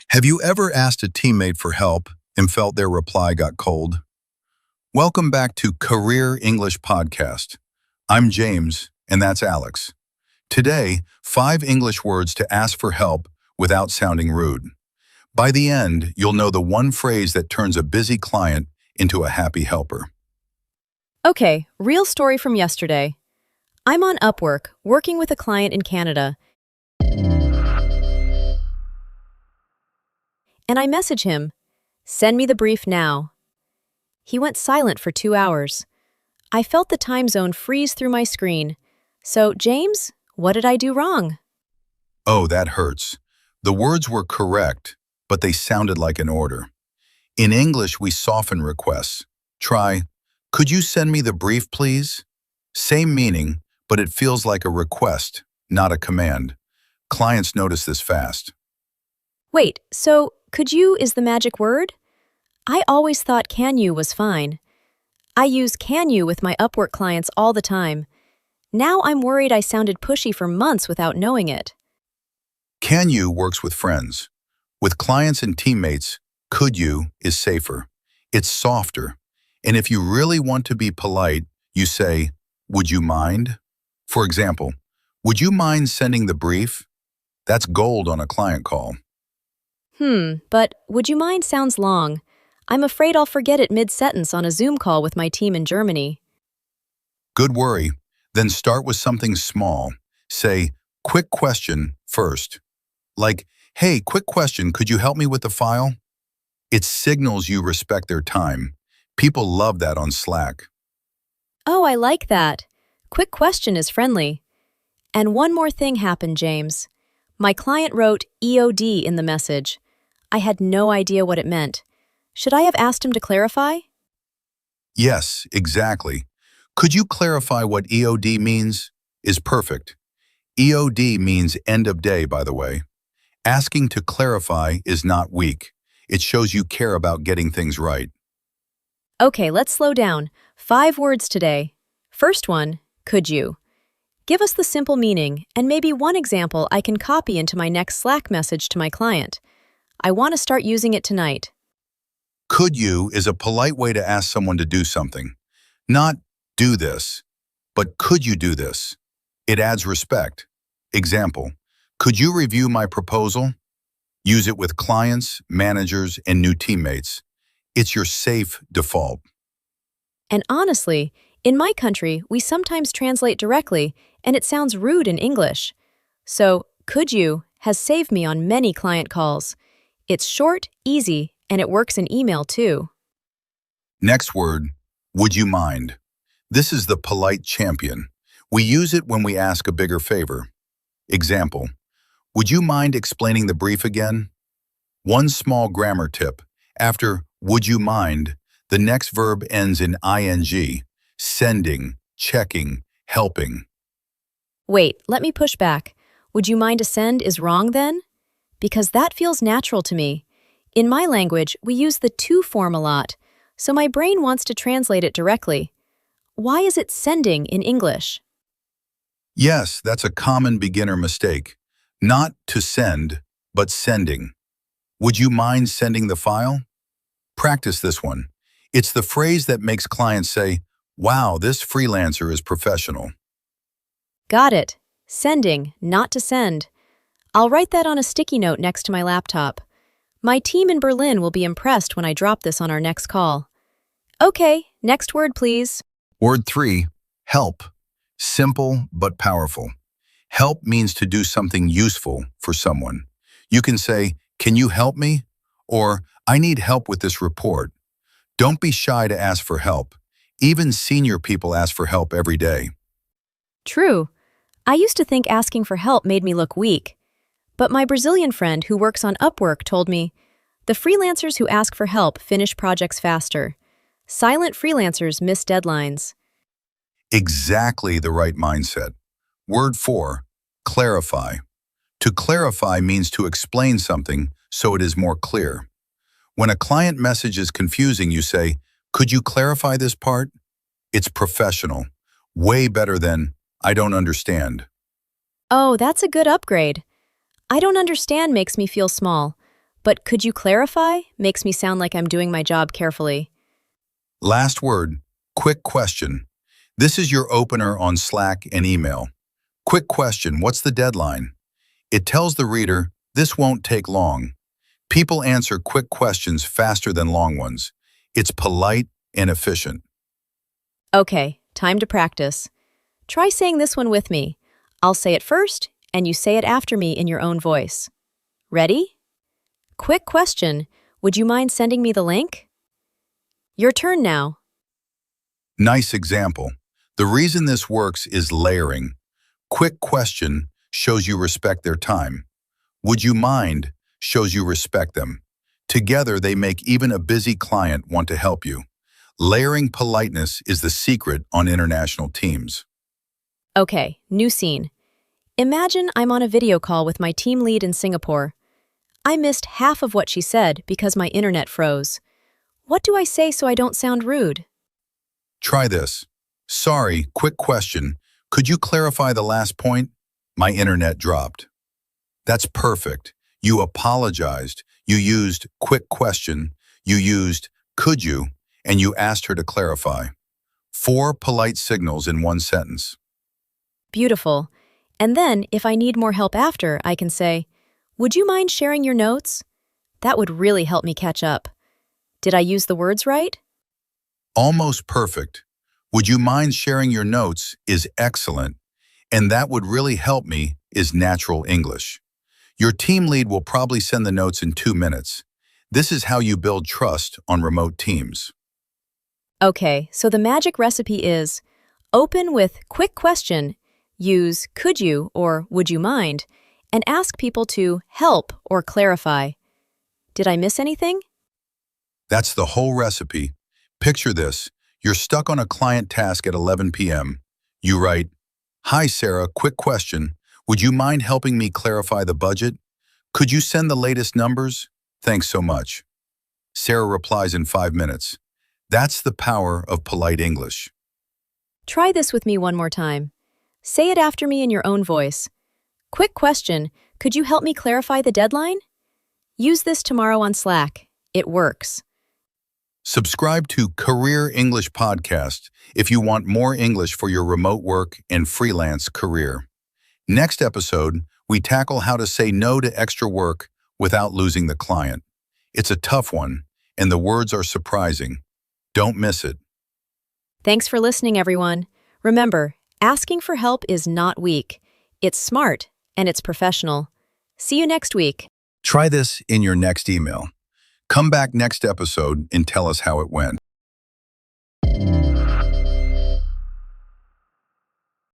Have you ever asked a teammate for help and felt their reply got cold? Welcome back to Career English Podcast. I'm James, and that's Alex. Today, 5 English words to ask for help without sounding rude. By the end, you'll know the one phrase that turns a busy client into a happy helper. Okay, real story from yesterday. I'm on Upwork, working with a client in Canada, and I message him, "Send me the brief now." He went silent for 2 hours. I felt the time zone freeze through my screen. So, James, what did I do wrong? Oh, that hurts. The words were correct, but they sounded like an order. In English, we soften requests. Try, "Could you send me the brief, please?" Same meaning, but it feels like a request, not a command. Clients notice this fast. Wait, so could you is the magic word? I always thought can you was fine. I use can you with my Upwork clients all the time. Now I'm worried I sounded pushy for months without knowing it. Can you works with friends. With clients and teammates, could you is safer. It's softer. And if you really want to be polite, you say, "Would you mind?" For example, "Would you mind sending the brief?" That's gold on a client call. But would you mind sounds long. I'm afraid I'll forget it mid-sentence on a Zoom call with my team in Germany. Good worry. Then start with something small. Say, "Quick question" first. Like, "Hey, quick question, could you help me with the file?" It signals you respect their time. People love that on Slack. Oh, I like that. Quick question is friendly. And one more thing happened, James. My client wrote EOD in the message. I had no idea what it meant. Should I have asked him to clarify? Yes, exactly. "Could you clarify what EOD means?" is perfect. EOD means end of day, by the way. Asking to clarify is not weak. It shows you care about getting things right. Okay, let's slow down. 5 words today. First one, could you? Give us the simple meaning and maybe one example I can copy into my next Slack message to my client. I want to start using it tonight. Could you is a polite way to ask someone to do something. Not "do this," but "could you do this?" It adds respect. Example, "Could you review my proposal?" Use it with clients, managers, and new teammates. It's your safe default. And honestly, in my country, we sometimes translate directly and it sounds rude in English. So, could you has saved me on many client calls. It's short, easy, and it works in email too. Next word, "would you mind?" This is the polite champion. We use it when we ask a bigger favor. Example, "Would you mind explaining the brief again?" One small grammar tip. After "would you mind," the next verb ends in ing, sending, checking, helping. Wait, let me push back. Would you mind to send is wrong then? Because that feels natural to me. In my language, we use the to form a lot, so my brain wants to translate it directly. Why is it sending in English? Yes, that's a common beginner mistake. Not to send, but sending. "Would you mind sending the file?" Practice this one. It's the phrase that makes clients say, "Wow, this freelancer is professional." Got it. Sending, not to send. I'll write that on a sticky note next to my laptop. My team in Berlin will be impressed when I drop this on our next call. Okay, next word, please. Word 3, help. Simple but powerful. Help means to do something useful for someone. You can say, "Can you help me?" Or, "I need help with this report." Don't be shy to ask for help. Even senior people ask for help every day. True. I used to think asking for help made me look weak. But my Brazilian friend who works on Upwork told me, the freelancers who ask for help finish projects faster. Silent freelancers miss deadlines. Exactly the right mindset. Word 4, clarify. To clarify means to explain something so it is more clear. When a client message is confusing, you say, "Could you clarify this part?" It's professional. Way better than, "I don't understand." Oh, that's a good upgrade. I don't understand makes me feel small, But could you clarify? Makes me sound like I'm doing my job carefully. Last word, quick question. This is your opener on Slack and email. Quick question, what's the deadline? It tells the reader, this won't take long. People answer quick questions faster than long ones. It's polite and efficient. Okay, time to practice. Try saying this one with me. I'll say it first, and you say it after me in your own voice. Ready? Quick question. Would you mind sending me the link? Your turn now. Nice example. The reason this works is layering. Quick question shows you respect their time. Would you mind shows you respect them. Together, they make even a busy client want to help you. Layering politeness is the secret on international teams. Okay, new scene. Imagine I'm on a video call with my team lead in Singapore. I missed half of what she said because my internet froze. What do I say so I don't sound rude? Try this. Sorry, quick question. Could you clarify the last point? My internet dropped. That's perfect. You apologized. You used quick question. You used could you, and you asked her to clarify. 4 polite signals in one sentence. Beautiful. And then, if I need more help after, I can say, would you mind sharing your notes? That would really help me catch up. Did I use the words right? Almost perfect. Would you mind sharing your notes is excellent, and that would really help me is natural English. Your team lead will probably send the notes in 2 minutes. This is how you build trust on remote teams. Okay, so the magic recipe is open with quick question, use could you or would you mind, and ask people to help or clarify. Did I miss anything? That's the whole recipe. Picture this. You're stuck on a client task at 11 p.m. You write, "Hi Sarah, quick question. Would you mind helping me clarify the budget? Could you send the latest numbers? Thanks so much." Sarah replies in 5 minutes. That's the power of polite English. Try this with me one more time. Say it after me in your own voice. Quick question, could you help me clarify the deadline? Use this tomorrow on Slack. It works. Subscribe to Career English Podcast if you want more English for your remote work and freelance career. Next episode, we tackle how to say no to extra work without losing the client. It's a tough one, and the words are surprising. Don't miss it. Thanks for listening, everyone. Remember, asking for help is not weak. It's smart, and it's professional. See you next week. Try this in your next email. Come back next episode and tell us how it went.